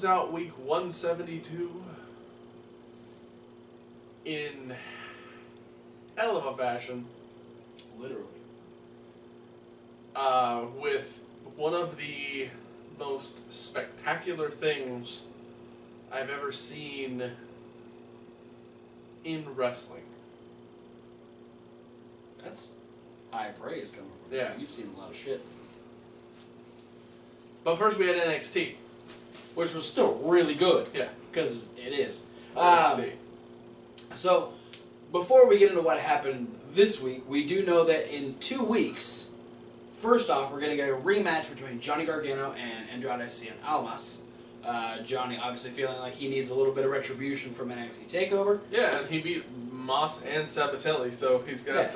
close out week 172 in hell of a fashion. Literally. With one of the most spectacular things I've ever seen in wrestling. That's high praise coming from you. Yeah. You've seen a lot of shit. But first we had NXT. Which was still really good. Yeah. Because it is. It's NXT. So, before we get into what happened this week, we do know that in 2 weeks, first off, we're going to get a rematch between Johnny Gargano and Andrade Cien Almas. Johnny obviously feeling like he needs a little bit of retribution from NXT TakeOver. Yeah, and he beat Moss and Sabatelli, so he's got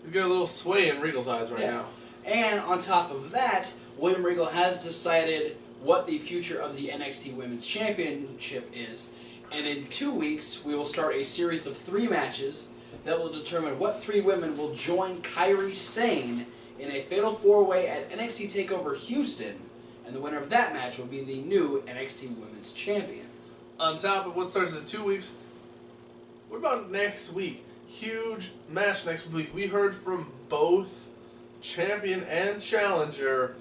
he's got a little sway in Regal's eyes right now. And on top of that, William Regal has decided what the future of the NXT Women's Championship is. And in 2 weeks, we will start a series of 3 matches that will determine what 3 women will join Kairi Sane in a fatal 4-way at NXT TakeOver Houston. And the winner of that match will be the new NXT Women's Champion. On top of what starts in 2 weeks, what about next week? Huge match next week. We heard from both champion and challenger,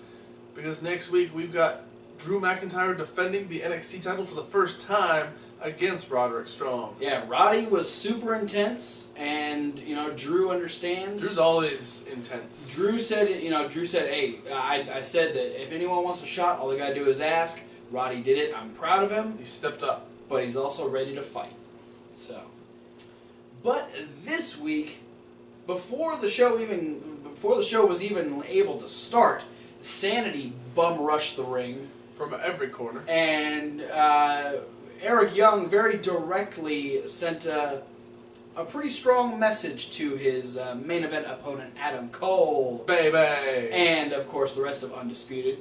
because next week we've got Drew McIntyre defending the NXT title for the first time against Roderick Strong. Yeah, Roddy was super intense, and, Drew understands. Drew's always intense. Drew said, hey, I said that if anyone wants a shot, all they gotta do is ask. Roddy did it. I'm proud of him. He stepped up. But he's also ready to fight. So. But this week, before the show was even able to start, Sanity bum rushed the ring from every corner. And Eric Young very directly sent a pretty strong message to his main event opponent, Adam Cole. Baby! And, of course, the rest of Undisputed,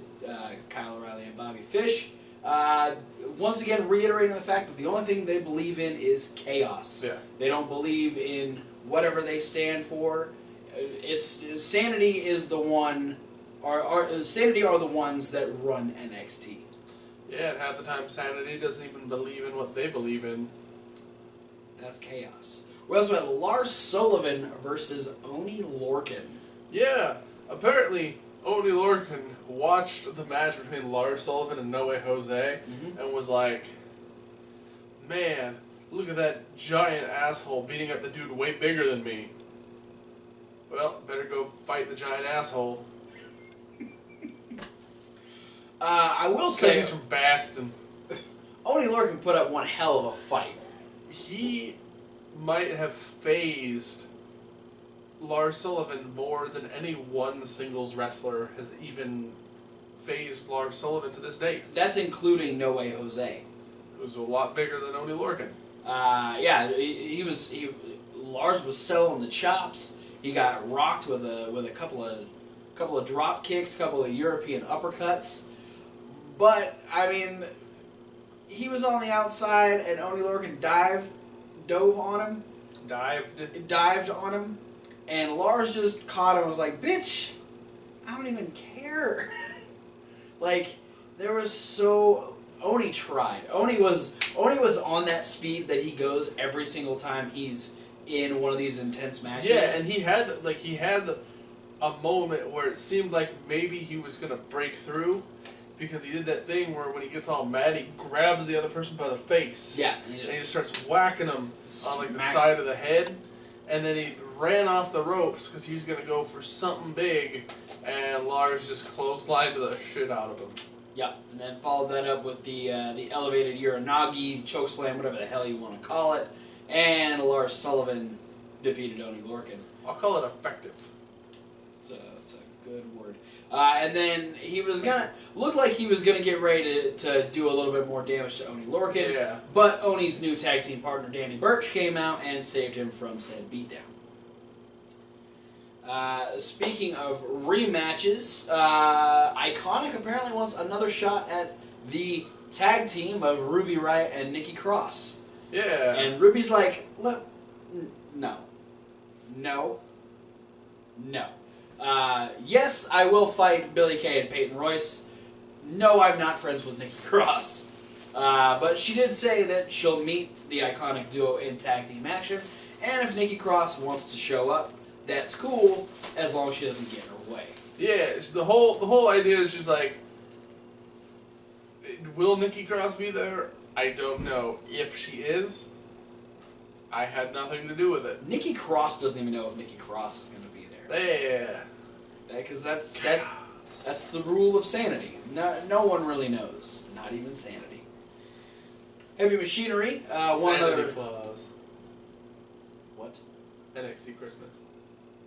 Kyle O'Reilly and Bobby Fish. Once again, reiterating the fact that the only thing they believe in is chaos. Yeah. They don't believe in whatever they stand for. Sanity is the one... Sanity are the ones that run NXT. Yeah, and half the time Sanity doesn't even believe in what they believe in. That's chaos. We also have Lars Sullivan versus Oney Lorcan. Yeah, apparently Oney Lorcan watched the match between Lars Sullivan and No Way Jose and was like, man, look at that giant asshole beating up the dude way bigger than me. Well, better go fight the giant asshole. I will say... he's from Baston. Oney Lorcan put up one hell of a fight. He might have phased Lars Sullivan more than any one singles wrestler has even phased Lars Sullivan to this date. That's including No Way Jose. Who's a lot bigger than Oney Lorcan. Lars was selling the chops. He got rocked with a couple of drop kicks, couple of European uppercuts. But he was on the outside, and Oney Lorcan dove on him. Dived on him, and Lars just caught him and was like, "Bitch, I don't even care." Oney tried. Oney was on that speed that he goes every single time he's in one of these intense matches. Yeah, and he had a moment where it seemed like maybe he was gonna break through, because he did that thing where when he gets all mad, he grabs the other person by the face. Yeah. And he just starts whacking him on the side of the head, and then he ran off the ropes because he was gonna go for something big, and Lars just clotheslined the shit out of him. Yep, and then followed that up with the elevated Uranagi chokeslam, whatever the hell you want to call it, and Lars Sullivan defeated Oney Lorcan. I'll call it effective. It's a good word. And then looked like he was gonna get ready to do a little bit more damage to Oney Lorcan. Yeah. But Oney's new tag team partner Danny Burch came out and saved him from said beatdown. Speaking of rematches, Iconic apparently wants another shot at the tag team of Ruby Riott and Nikki Cross. Yeah. And Ruby's like, look, no. Yes, I will fight Billie Kay and Peyton Royce. No, I'm not friends with Nikki Cross. But she did say that she'll meet the Iconic duo in tag team action, and if Nikki Cross wants to show up, that's cool, as long as she doesn't get in her way. Yeah, the whole idea is just like, will Nikki Cross be there? I don't know. If she is, I had nothing to do with it. Nikki Cross doesn't even know if Nikki Cross is going to be there. Yeah. Because that's the rule of Sanity. No one really knows. Not even Sanity. Heavy Machinery. One Sanity other. Clause. What? NXT Christmas.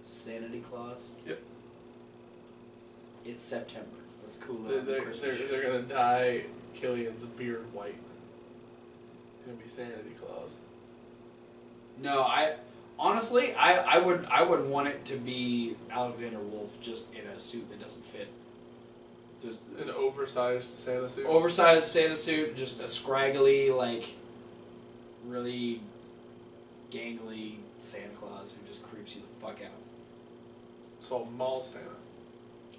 Sanity Clause? Yep. It's September. Let's cool They're, it. they're going to dye Killian's beard white. It's going to be Sanity Clause. No, honestly, I would want it to be Alexander Wolf just in a suit that doesn't fit. Just an oversized Santa suit. Oversized Santa suit, just a scraggly, like, really gangly Santa Claus who just creeps you the fuck out. It's all mall Santa.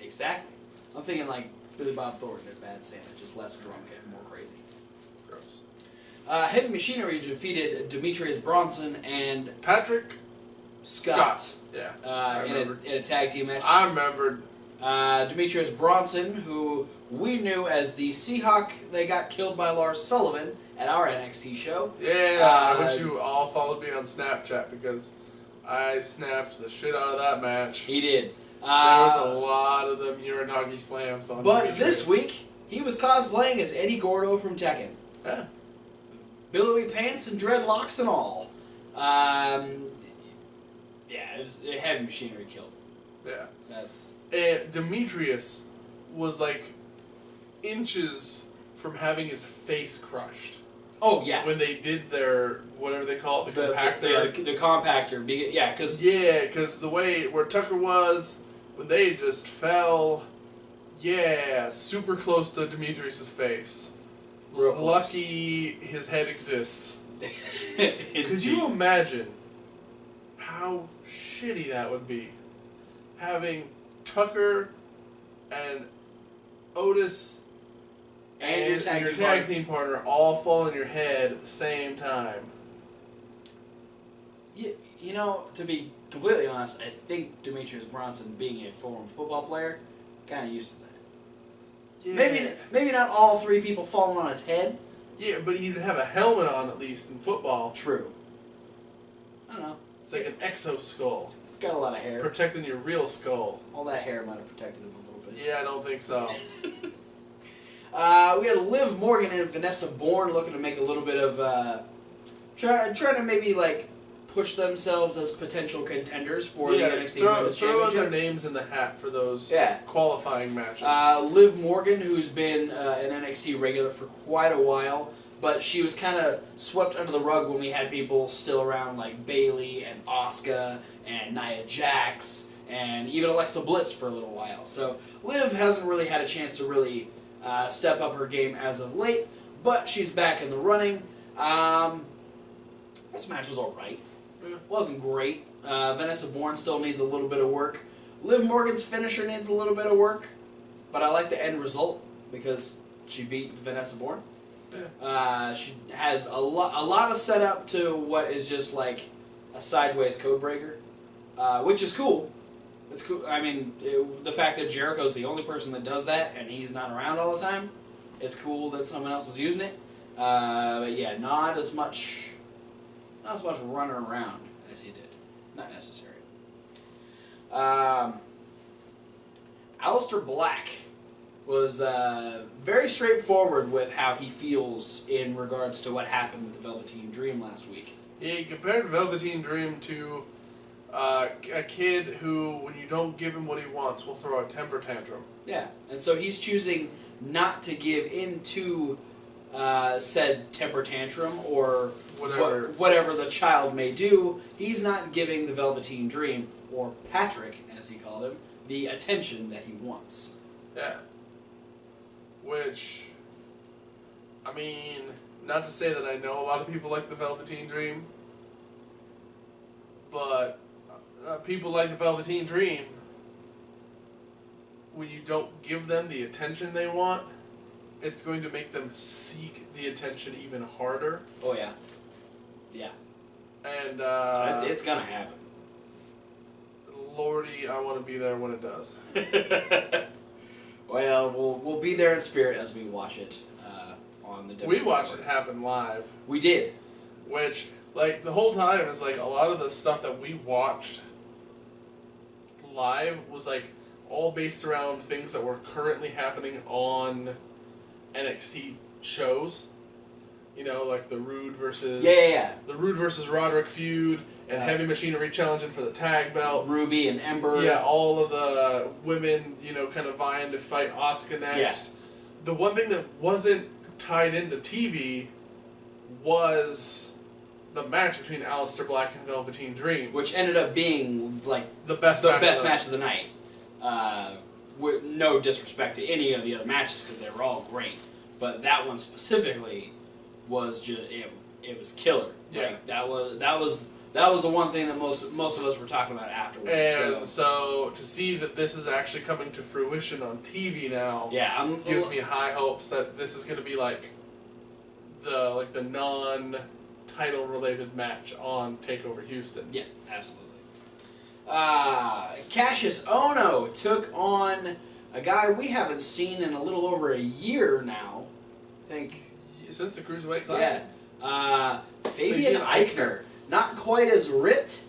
Exactly. I'm thinking like Billy Bob Thornton at Bad Santa, just less drunk and more crazy. Gross. Heavy Machinery defeated Demetrius Bronson and Patrick Scott. Yeah. In a tag team match. I remembered. Demetrius Bronson, who we knew as the Seahawk that got killed by Lars Sullivan at our NXT show. Yeah, I wish you all followed me on Snapchat because I snapped the shit out of that match. He did. There was a lot of them Uranagi slams on But Demetrius. this week, he was cosplaying as Eddie Gordo from Tekken. Yeah. Billowy pants and dreadlocks and all. Yeah, it was Heavy Machinery killed. Yeah. And Demetrius was like inches from having his face crushed. Oh, yeah. When they did their, whatever they call it, the compactor. The compactor. Yeah, because... Yeah, because the way where Tucker was, when they just fell, yeah, super close to Demetrius' face. Real close. Lucky his head exists. Could you imagine how shitty that would be? Having Tucker and Otis and your tag team partner all fall in your head at the same time. You know, to be completely honest, I think Demetrius Bronson, being a former football player, kind of used to that. Yeah. Maybe not all three people falling on his head. Yeah, but he'd have a helmet on at least in football. True. I don't know. It's like an exo skull. It's got a lot of hair. Protecting your real skull. All that hair might have protected him a little bit. Yeah, I don't think so. We had Liv Morgan and Vanessa Bourne looking to make a little bit of trying to maybe like push themselves as potential contenders for the NXT Women's throw Championship. their names in the hat for those qualifying matches. Liv Morgan, who's been an NXT regular for quite a while, but she was kind of swept under the rug when we had people still around like Bayley and Asuka and Nia Jax and even Alexa Bliss for a little while. So Liv hasn't really had a chance to really step up her game as of late, but she's back in the running. This match was alright. It wasn't great. Vanessa Bourne still needs a little bit of work. Liv Morgan's finisher needs a little bit of work, but I like the end result because she beat Vanessa Bourne. Yeah. She has a lot of setup to what is just like a sideways code breaker, which is cool. It's cool. I mean, the fact that Jericho's the only person that does that and he's not around all the time, it's cool that someone else is using it. But yeah, not as much running around as he did. Not necessary. Aleister Black was very straightforward with how he feels in regards to what happened with the Velveteen Dream last week. He compared Velveteen Dream to a kid who, when you don't give him what he wants, will throw a temper tantrum. Yeah, and so he's choosing not to give in to said temper tantrum or whatever the child may do. He's not giving the Velveteen Dream, or Patrick, as he called him, the attention that he wants. Yeah. Which, I mean, not to say that I know a lot of people like the Velveteen Dream, but people like the Velveteen Dream when you don't give them the attention they want it's going to make them seek the attention even harder. Oh yeah. Yeah. And it's gonna happen. Lordy, I want to be there when it does. Well, we'll be there in spirit as we watch it on the. We watched it happen live. We did. Which, like, the whole time is like a lot of the stuff that we watched live was like all based around things that were currently happening on NXT shows. You know, like the Rude versus the Rude versus Roderick feud and Heavy Machinery challenging for the tag belts. Ruby and Ember. Yeah, all of the women, you know, kind of vying to fight Asuka next. Yeah. The one thing that wasn't tied into TV was the match between Aleister Black and Velveteen Dream, which ended up being like the best match of the night. With no disrespect to any of the other matches because they were all great, but that one specifically was just it was killer. Yeah, like, that was the one thing that most of us were talking about afterwards. And so to see that this is actually coming to fruition on TV now, gives me high hopes that this is going to be like the non-title related match on TakeOver Houston. Yeah, absolutely. Cassius Ohno took on a guy we haven't seen in a little over a year now. I think since the Cruiserweight Classic. Yeah. Fabian Aichner. Not quite as ripped,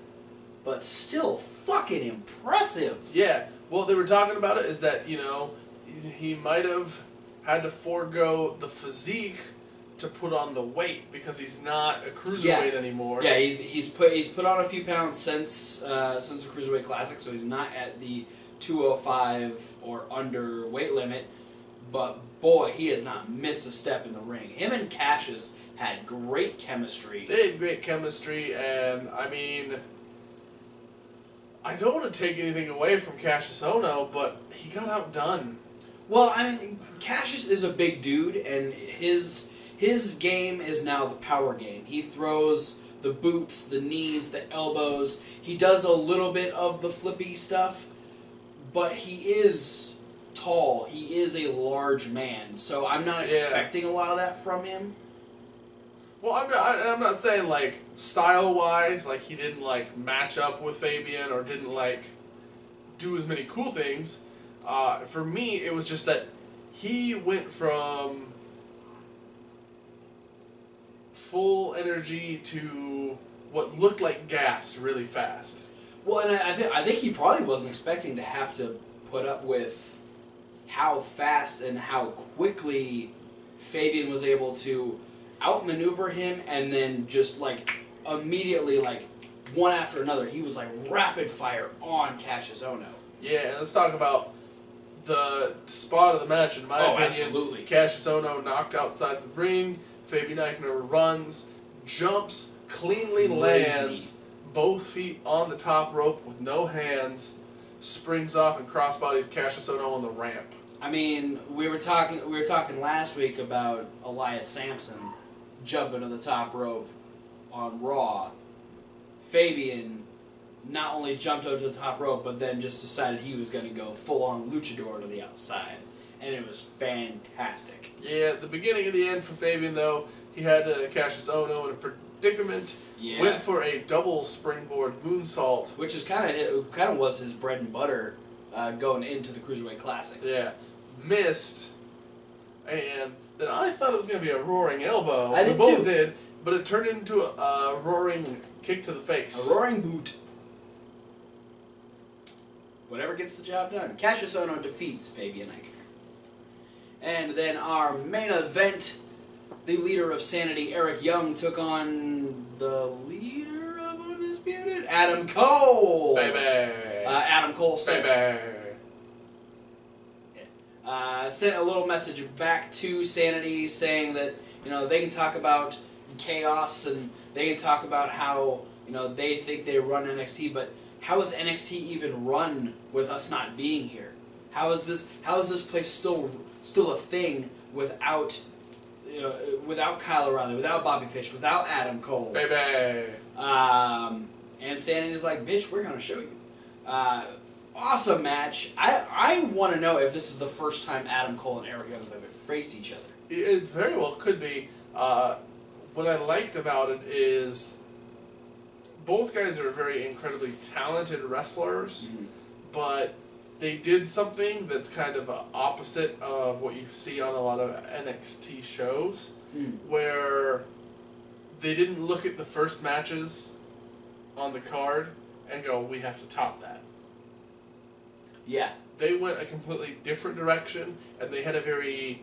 but still fucking impressive. Yeah. Well, they were talking about it is that, you know, he might have had to forego the physique to put on the weight because he's not a cruiserweight anymore. Yeah, he's put on a few pounds since the Cruiserweight Classic, so he's not at the 205 or under weight limit. But boy, he has not missed a step in the ring. Him and Cassius had great chemistry. They had great chemistry, and I mean, I don't want to take anything away from Cassius Ohno, but he got outdone. Well, I mean, Cassius is a big dude, and his game is now the power game. He throws the boots, the knees, the elbows. He does a little bit of the flippy stuff, but he is tall. He is a large man, so I'm not expecting a lot of that from him. Well, I'm not saying, like, style-wise, like, he didn't, like, match up with Fabian or didn't, like, do as many cool things. For me, it was just that he went from full energy to what looked like gas really fast. Well, and I think he probably wasn't expecting to have to put up with how fast and how quickly Fabian was able to outmaneuver him, and then just like immediately, like one after another, he was like rapid fire on Cassius Ohno. Yeah, and let's talk about the spot of the match. In my opinion, absolutely. Cassius Ohno knocked outside the ring. Fabian Aichner runs, jumps, cleanly lands both feet on the top rope with no hands, springs off and crossbodies Cassius Ohno on the ramp. I mean, we were talking last week about Elias Sampson jumping to the top rope on Raw. Fabian not only jumped up to the top rope, but then just decided he was going to go full-on luchador to the outside. And it was fantastic. Yeah, the beginning and the end for Fabian, though, he had Cassius Ohno in a predicament. Yeah. Went for a double springboard moonsault. Which is kind of was his bread and butter going into the Cruiserweight Classic. Yeah. Missed. And then I thought it was going to be a roaring elbow. We both did, but it turned into a roaring kick to the face. A roaring boot. Whatever gets the job done. Cassius Ohno defeats Fabian Aichner. And then our main event, the leader of Sanity, Eric Young, took on the leader of Undisputed, Adam Cole. Baby. Adam Cole sent, Baby. Sent a little message back to Sanity saying that, you know, they can talk about chaos and they can talk about how, you know, they think they run NXT, but how is NXT even run with us not being here? How is this place still a thing without, you know, without Kyle O'Reilly, without Bobby Fish, without Adam Cole? Baby. And Sanity's like, bitch, we're gonna show you. awesome match. I want to know if this is the first time Adam Cole and Eric Young have ever faced each other. It very well could be. What I liked about it is both guys are very incredibly talented wrestlers, but they did something that's kind of opposite of what you see on a lot of NXT shows, where they didn't look at the first matches on the card and go, we have to top that. Yeah. They went a completely different direction, and they had a very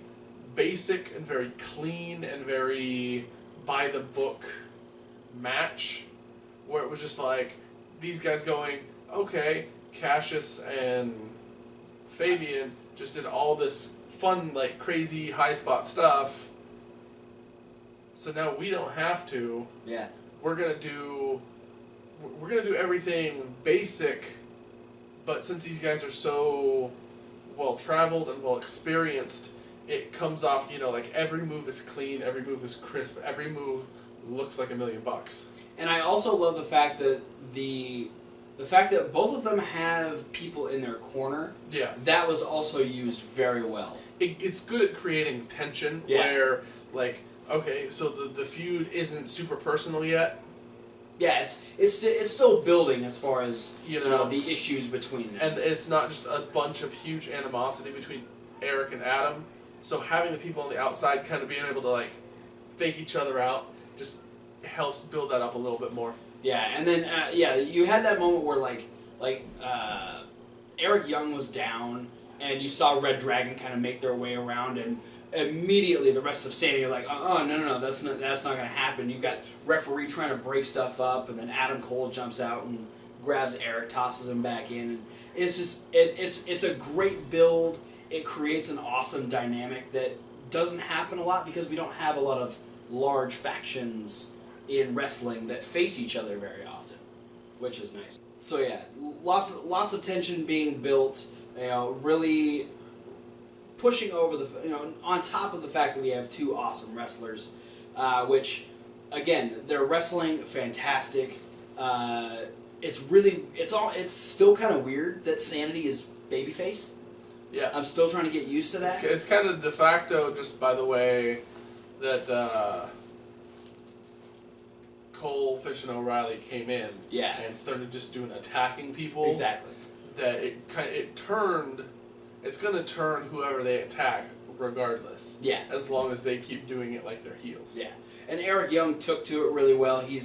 basic and very clean and very by-the-book match, where it was just like, these guys going, okay, Cassius and Fabian just did all this fun, like, crazy high-spot stuff, so now we don't have to. Yeah. We're gonna do everything basic, but since these guys are so well-traveled and well-experienced, it comes off, like every move is clean, every move is crisp, every move looks like $1 million. And I also love the fact that the fact that both of them have people in their corner. Yeah. That was also used very well. It's good at creating tension, where, like, okay, so the feud isn't super personal yet. Yeah, it's still building as far as the issues between them. And it's not just a bunch of huge animosity between Eric and Adam. So having the people on the outside kind of being able to, like, fake each other out just helps build that up a little bit more. Yeah, and then you had that moment where Eric Young was down, and you saw Red Dragon kind of make their way around, and immediately the rest of Sanity are like, no, that's not going to happen. You've got referee trying to break stuff up, and then Adam Cole jumps out and grabs Eric, tosses him back in, and it's just it's a great build. It creates an awesome dynamic that doesn't happen a lot because we don't have a lot of large factions in wrestling that face each other very often, which is nice. So yeah, lots of tension being built. Really pushing over on top of the fact that we have two awesome wrestlers, which again they're wrestling fantastic. It's still kind of weird that Sanity is babyface. Yeah. I'm still trying to get used to that. It's kind of de facto, just by the way that Cole, Fish, and O'Reilly came in. Yeah. And started just doing attacking people. Exactly. That it's going to turn whoever they attack regardless. Yeah. As long as they keep doing it like they're heels. Yeah. And Eric Young took to it really well. He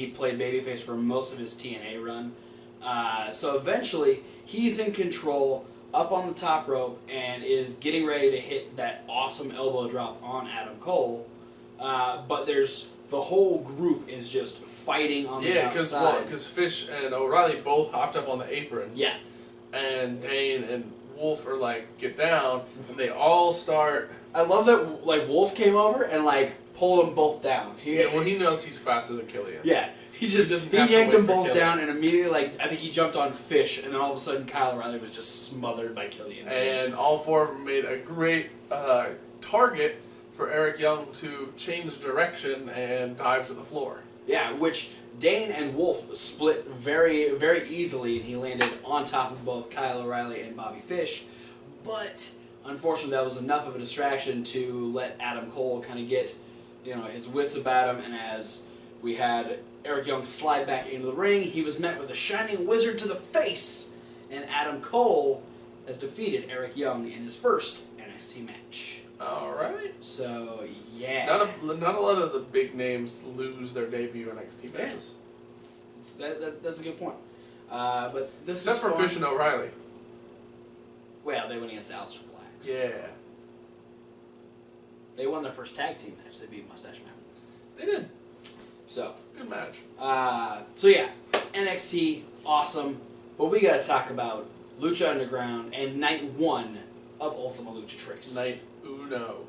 played babyface for most of his TNA run. So eventually, he's in control, up on the top rope, and is getting ready to hit that awesome elbow drop on Adam Cole. But the whole group is just fighting on the outside. Yeah, because Fish and O'Reilly both hopped up on the apron. Yeah. And Dane and Wolf are like, get down, and they all start... I love that, Wolf came over and, pulled them both down. He knows he's faster than Killian. Yeah. He yanked them both down, and immediately, I think he jumped on Fish, and then all of a sudden Kyle O'Reilly was just smothered by Killian. And all four of them made a great target for Eric Young to change direction and dive to the floor. Yeah, which Dane and Wolf split very, very easily, and he landed on top of both Kyle O'Reilly and Bobby Fish. But unfortunately, that was enough of a distraction to let Adam Cole kind of get, his wits about him. And as we had Eric Young slide back into the ring, he was met with a shining wizard to the face, and Adam Cole has defeated Eric Young in his first NXT match. All right. So yeah, not a lot of the big names lose their debut NXT matches. That's a good point. But this except for fun. Fish and O'Reilly. Well, they went against Aleister Blacks. Yeah. They won their first tag team match. They beat Mustache Mountain. They did. So good match. So yeah, NXT awesome, but we got to talk about Lucha Underground and Night 1 of Ultima Lucha Trace. Night Uno.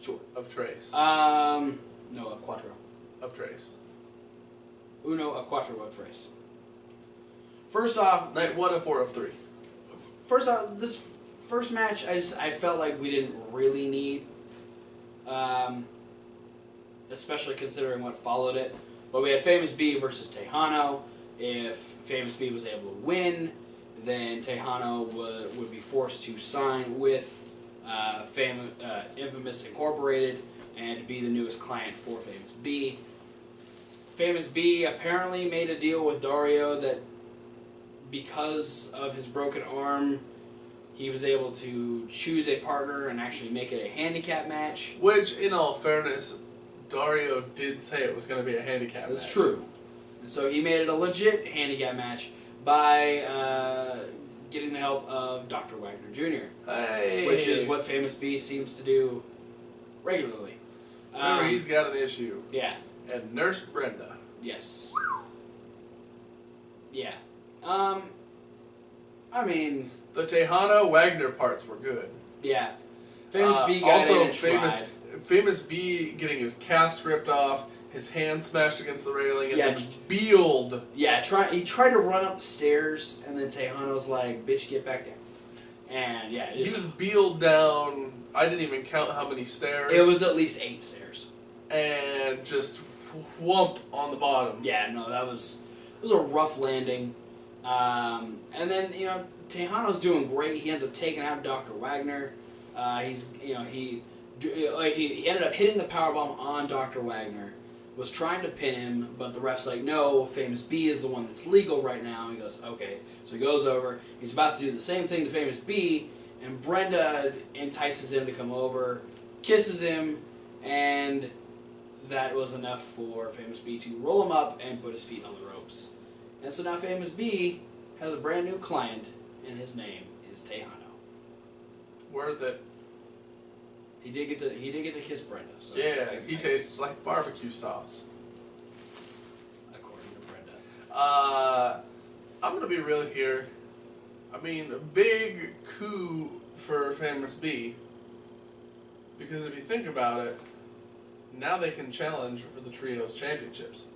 Sure. Of Trace. No, of Quattro. Of Trace. Uno of Quattro of Trace. First off, Night 1 of 4 of 3. First off, this first match, I felt like we didn't really need, especially considering what followed it. But we had Famous B versus Tejano. If Famous B was able to win, then Tejano would be forced to sign with Infamous Incorporated and to be the newest client for Famous B. Famous B apparently made a deal with Dario that because of his broken arm, he was able to choose a partner and actually make it a handicap match. Which, in all fairness, Dario did say it was going to be a handicap match. That's true. And so he made it a legit handicap match by getting the help of Dr. Wagner Jr., Hey. which is what Famous B seems to do regularly. Remember, he's got an issue. Yeah. And Nurse Brenda. Yes. Yeah. I mean... The Tejano Wagner parts were good. Yeah. Famous B got also in and tried. Famous B getting his cast ripped off, his hand smashed against the railing, and Yeah. then beeled. Yeah, he tried to run up the stairs, and then Tejano's like, bitch, get back down. And, yeah. He was beeled down, I didn't even count how many stairs. It was at least 8 stairs. And just whump on the bottom. Yeah, no, it was a rough landing. And then, Tejano's doing great. He ends up taking out Dr. Wagner. He ended up hitting the powerbomb on Dr. Wagner. Was trying to pin him, but the ref's like, no, Famous B is the one that's legal right now. He goes, okay. So he goes over. He's about to do the same thing to Famous B, and Brenda entices him to come over, kisses him, and that was enough for Famous B to roll him up and put his feet on the ropes. And so now Famous B has a brand new client, and his name is Tejano. Worth it. He did get to kiss Brenda. So Yeah, he tastes like barbecue sauce. According to Brenda. I'm gonna be real here. I mean, a big coup for Famous B. Because if you think about it, now they can challenge for the Trios Championships.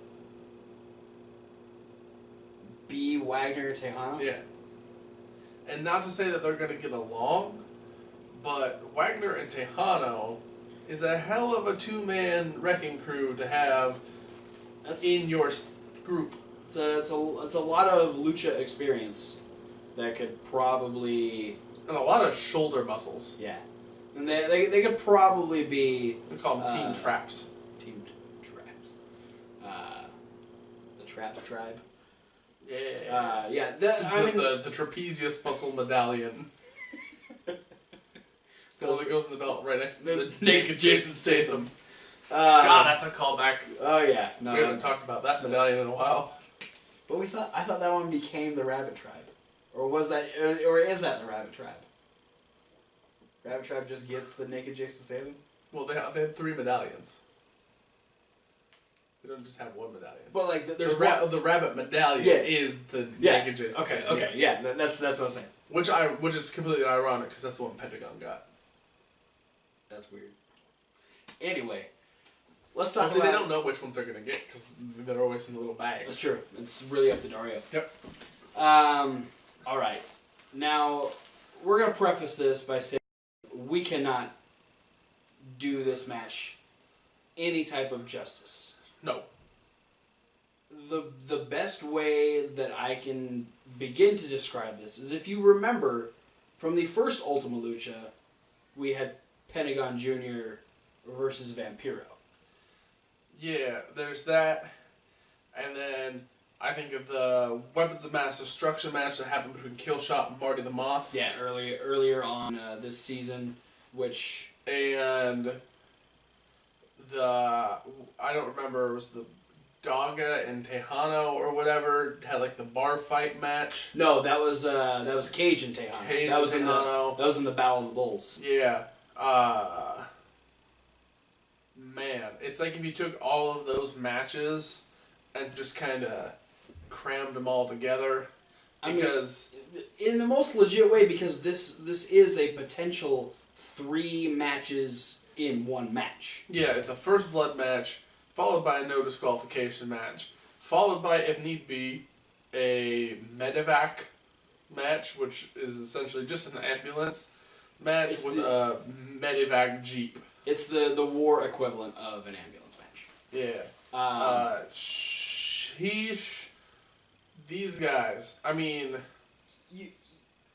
B, Wagner, Tejano? Yeah. And not to say that they're gonna get along, but Wagner and Tejano is a hell of a two-man wrecking crew to have in your group. It's a lot of lucha experience that could probably... And a lot of shoulder muscles. Yeah. And they could probably be... We call them Team Traps. Team Traps. The Traps Tribe. Yeah. Yeah. The trapezius muscle medallion. So it goes in the belt right next to the naked Jason Statham. God, that's a callback. Oh yeah. No, we haven't talked about that medallion in a while. But I thought that one became the Rabbit Tribe. Or is that the Rabbit Tribe? Rabbit Tribe just gets the naked Jason Statham? Well, they had 3 medallions. They don't just have one medallion. But like, there's the rabbit medallion is the naked Jason Statham. Okay, yeah, that's what I'm saying. Which is completely ironic because that's the one Pentagon got. That's weird. Anyway, let's talk about... about... they don't know which ones they're going to get because they're always in the little bag. That's true. It's really up to Dario. Yep. Alright. Now, we're going to preface this by saying we cannot do this match any type of justice. No. The best way that I can begin to describe this is if you remember from the first Ultima Lucha, we had Pentagon Jr. versus Vampiro. Yeah, there's that. And then I think of the Weapons of Mass Destruction match that happened between Killshot and Marty the Moth. Yeah, earlier on this season, which... And I don't remember, it was the Daga and Tejano or whatever had like the bar fight match. No, that was Cage and Tejano. That was in the Battle of the Bulls. Yeah. Man, it's like if you took all of those matches and just kind of crammed them all together. Because in the most legit way, because this is a potential 3 matches in one match. Yeah, it's a first blood match, followed by a no disqualification match, followed by, if need be, a medevac match, which is essentially just an ambulance match with a medevac jeep. It's the war equivalent of an ambulance match. Yeah. These guys, I mean...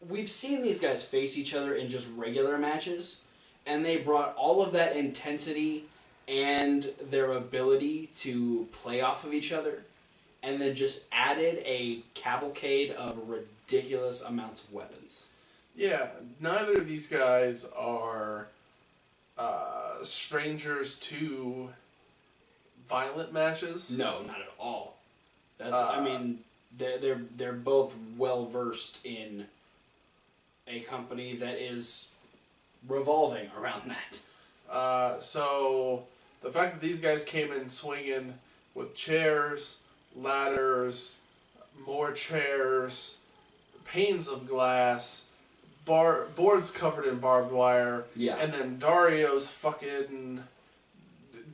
we've seen these guys face each other in just regular matches, and they brought all of that intensity and their ability to play off of each other, and then just added a cavalcade of ridiculous amounts of weapons. Yeah, neither of these guys are strangers to violent matches. No, not at all. That's I mean, they're both well versed in a company that is revolving around that. So the fact that these guys came in swinging with chairs, ladders, more chairs, panes of glass, boards covered in barbed wire, Yeah. and then Dario's fucking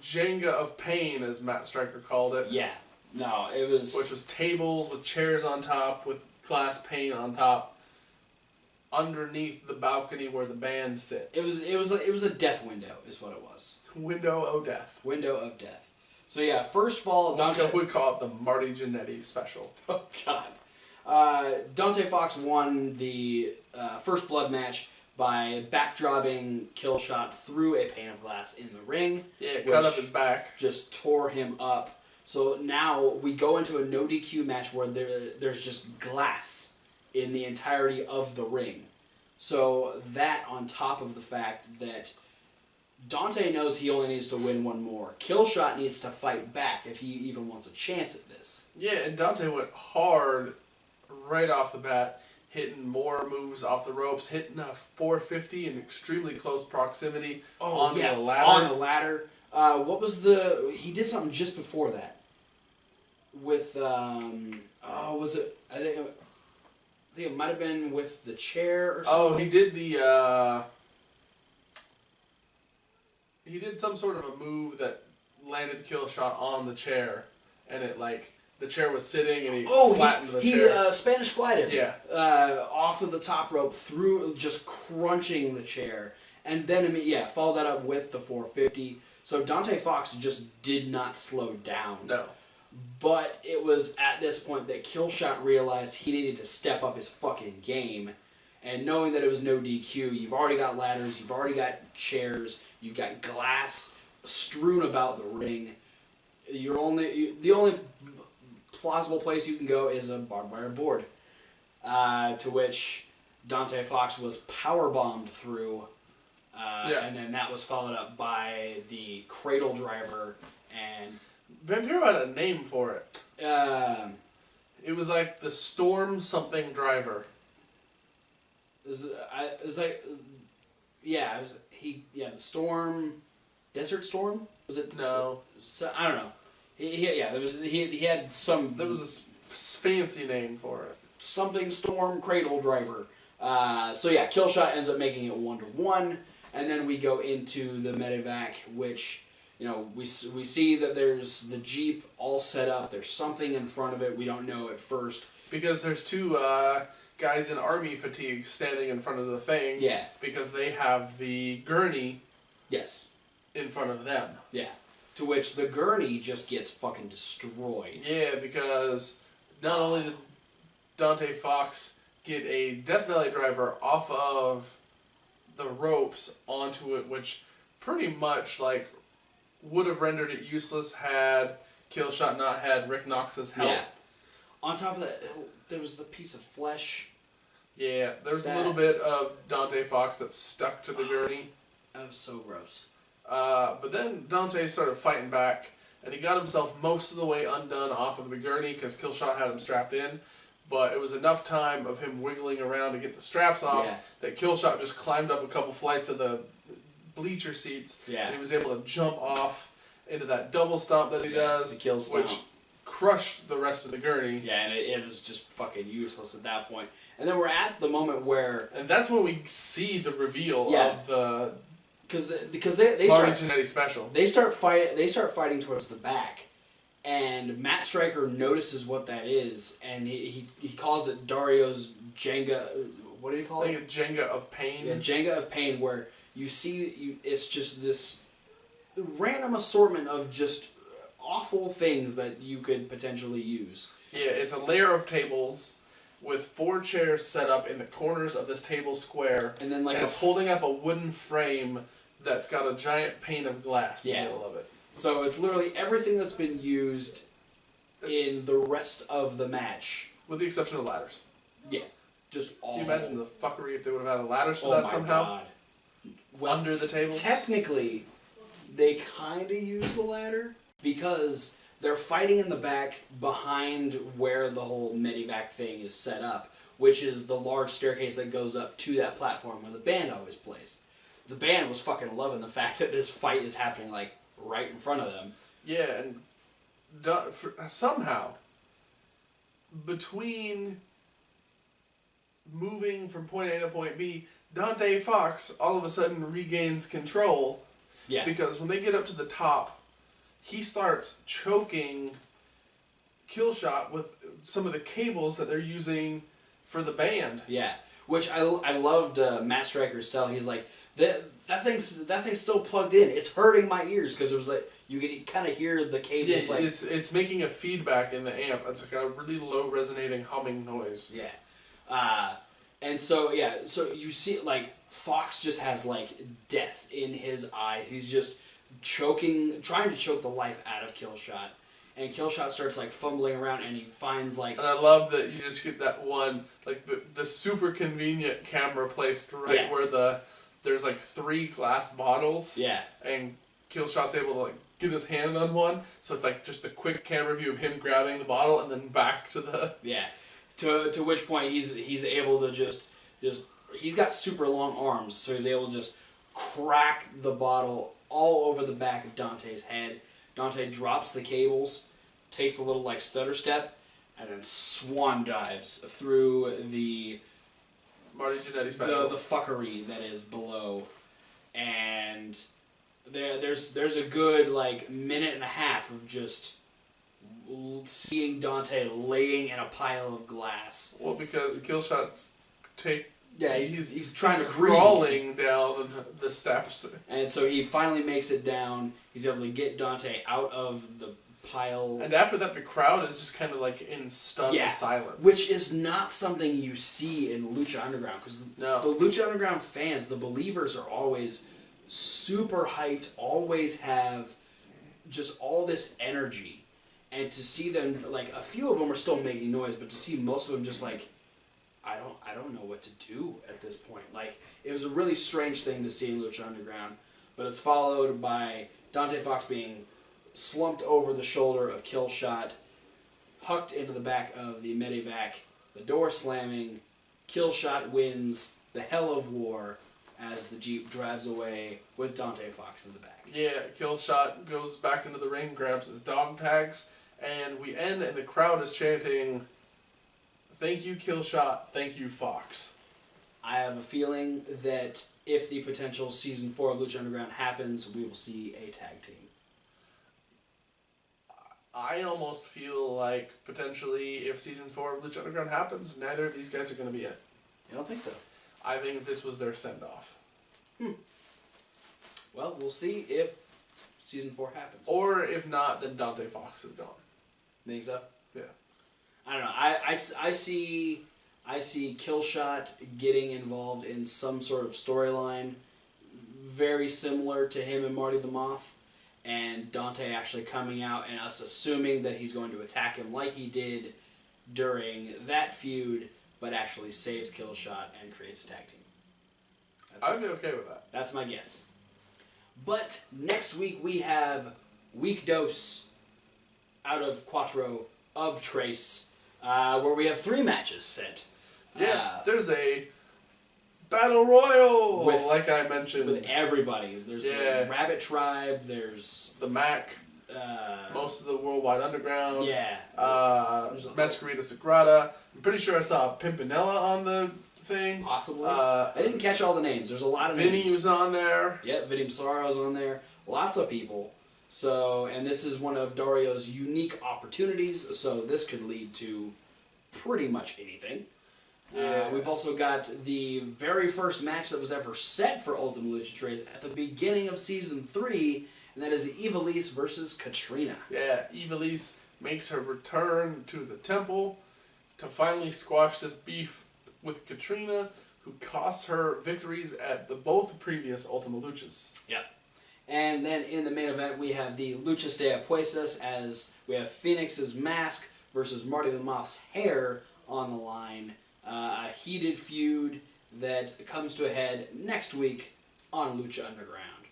Jenga of pain, as Matt Stryker called it. Yeah. No, it was... Which was tables with chairs on top, with glass pane on top, underneath the balcony where the band sits. It was a death window, is what it was. Window of death. Window of death. So yeah, first of all, Dante would call it the Marty Jannetty special. Oh God. Dante Fox won the first blood match by backdropping Killshot through a pane of glass in the ring. Yeah, cut up his back. Just tore him up. So now we go into a no DQ match where there's just glass in the entirety of the ring. So that on top of the fact that Dante knows he only needs to win one more. Killshot needs to fight back if he even wants a chance at this. Yeah, and Dante went hard right off the bat, hitting more moves off the ropes, hitting a 450 in extremely close proximity on the ladder. On the ladder. What was he did something just before that. With, was it, I think it might have been with the chair or something. Oh, he did he did some sort of a move that landed Killshot on the chair, and it the chair was sitting and he flattened the chair. He Spanish flied him. Yeah. Off of the top rope through, just crunching the chair, and then followed that up with the 450. So Dante Fox just did not slow down. No. But it was at this point that Killshot realized he needed to step up his fucking game. And knowing that it was no DQ, you've already got ladders, you've already got chairs, you've got glass strewn about the ring. The only plausible place you can go is a barbed wire board. To which Dante Fox was powerbombed through. And then that was followed up by the cradle driver and... Vampiro had a name for it. It was like the Storm something driver. The Storm, Desert Storm? Was it? No. So, I don't know. He had some... There was a fancy name for it. Something Storm Cradle Driver. Killshot ends up making it 1-1, and then we go into the medevac, which... we see that there's the Jeep all set up. There's something in front of it. We don't know at first. Because there's two guys in army fatigue standing in front of the thing. Yeah. Because they have the gurney. Yes. In front of them. Yeah. To which the gurney just gets fucking destroyed. Yeah, because not only did Dante Fox get a Death Valley driver off of the ropes onto it, which pretty much would have rendered it useless had Killshot not had Rick Knox's help. Yeah. On top of that, there was the piece of flesh. Yeah, there was a little bit of Dante Fox that stuck to the gurney. That was so gross. But then Dante started fighting back, and he got himself most of the way undone off of the gurney because Killshot had him strapped in. But it was enough time of him wiggling around to get the straps off that Killshot just climbed up a couple flights of the bleacher seats, and he was able to jump off into that double stomp that he does, the kill stomp, which crushed the rest of the gurney. Yeah, and it was just fucking useless at that point. And then we're at the moment where... And that's when we see the reveal of the... Because they Marty Jannetty special. They start fighting towards the back, and Matt Stryker notices what that is, and he calls it Dario's Jenga... What did he call it? I think a Jenga of pain. Yeah, Jenga of pain, where... it's just this random assortment of just awful things that you could potentially use. Yeah, it's a layer of tables, with 4 chairs set up in the corners of this table square. And then it's holding up a wooden frame that's got a giant pane of glass in the middle of it. So it's literally everything that's been used in the rest of the match. With the exception of ladders. Yeah. Just all. Can you imagine the fuckery if they would have had a ladder to that somehow? God. Well, under the tables? Technically, they kind of use the ladder because they're fighting in the back behind where the whole Medivac thing is set up, which is the large staircase that goes up to that platform where the band always plays. The band was fucking loving the fact that this fight is happening, like, right in front of them. Yeah, and somehow, between moving from point A to point B, Dante Fox all of a sudden regains control. Yeah. Because when they get up to the top, he starts choking Killshot with some of the cables that they're using for the band. Yeah. Which I loved Matt Stryker's cell. He's like, that thing's still plugged in. It's hurting my ears because it was like you can kind of hear the cables. Yeah, like it's making a feedback in the amp. It's like a really low resonating humming noise. Yeah, and so you see like Fox just has like death in his eyes. He's just trying to choke the life out of Killshot, and Killshot starts like fumbling around, and he finds like. And I love that you just get that one like the super convenient camera placed right where there's like 3 glass bottles. Yeah. And Killshot's able to like get his hand on one, so it's like just a quick camera view of him grabbing the bottle and then back to the. Yeah. To which point he's able to just he's got super long arms, so he's able to just crack the bottle all over the back of Dante's head. Dante drops the cables, takes a little like stutter step, and then swan dives through the Marty Jannetty special. The fuckery that is below, and there's a good like minute and a half of just seeing Dante laying in a pile of glass. Well, because Killshot's he's trying to crawling down the steps, and so he finally makes it down. He's able to get Dante out of the pile, and after that, the crowd is just kind of like in stunned silence, which is not something you see in Lucha Underground because the Lucha Underground fans, the believers, are always super hyped, always have just all this energy. And to see them, like, a few of them are still making noise, but to see most of them just like, I don't know what to do at this point. Like, it was a really strange thing to see in Lucha Underground, but it's followed by Dante Fox being slumped over the shoulder of Killshot, hucked into the back of the Medivac, the door slamming, Killshot wins the hell of war as the Jeep drives away with Dante Fox in the back. Yeah, Killshot goes back into the ring, grabs his dog tags, and we end, and the crowd is chanting, "Thank you, Killshot. Thank you, Fox." I have a feeling that if the potential Season 4 of Lucha Underground happens, we will see a tag team. I almost feel like, potentially, if Season 4 of Lucha Underground happens, neither of these guys are going to be in. I don't think so. I think this was their send-off. Well, we'll see if Season 4 happens. Or if not, then Dante Fox is gone. Think so? Yeah. I don't know. I see Killshot getting involved in some sort of storyline very similar to him and Marty the Moth, and Dante actually coming out and us assuming that he's going to attack him like he did during that feud, but actually saves Killshot and creates a tag team. I'd be okay with that. That's my guess. But next week we have Week Dose out of Quattro of Trace, where we have 3 matches set. Yeah, there's a Battle Royal, like I mentioned. With everybody. There's the Rabbit Tribe, there's the Mac, most of the Worldwide Underground. Yeah. Masquerita Sagrada. I'm pretty sure I saw Pimpinella on the thing. Possibly. I didn't catch all the names. There's a lot of names. Vinny was on there. Yeah, Vinny Massaro's on there. Lots of people. So, and this is one of Dario's unique opportunities, so this could lead to pretty much anything. Yeah. We've also got the very first match that was ever set for Ultima Lucha Trace at the beginning of Season 3, and that is Ivelisse versus Katrina. Yeah, Ivelisse makes her return to the temple. to finally squash this beef with Katrina, who cost her victories at both previous Ultima Luchas. Yeah. And then in the main event, we have the Luchas de Apuestas, as we have Phoenix's mask versus Marty the Moth's hair on the line. A heated feud that comes to a head next week on Lucha Underground.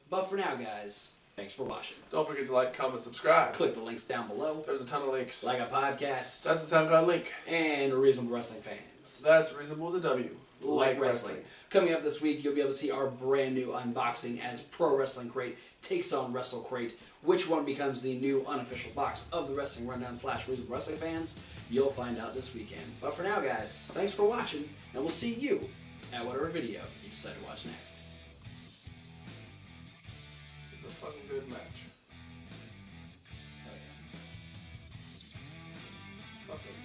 But for now, guys, thanks for watching. Don't forget to like, comment, subscribe. Click the links down below. There's a ton of links. Like a podcast. That's the SoundCloud link. And Reasonable Wrestling Fans. That's Reasonable with a W. Like wrestling. Coming up this week, you'll be able to see our brand new unboxing as Pro Wrestling Crate takes on Wrestle Crate. Which one becomes the new unofficial box of the Wrestling Rundown / Reasonable Wrestling Fans? You'll find out this weekend. But for now, guys, thanks for watching, and we'll see you at whatever video you decide to watch next. It's a fucking good match. Hell yeah. Fuck it.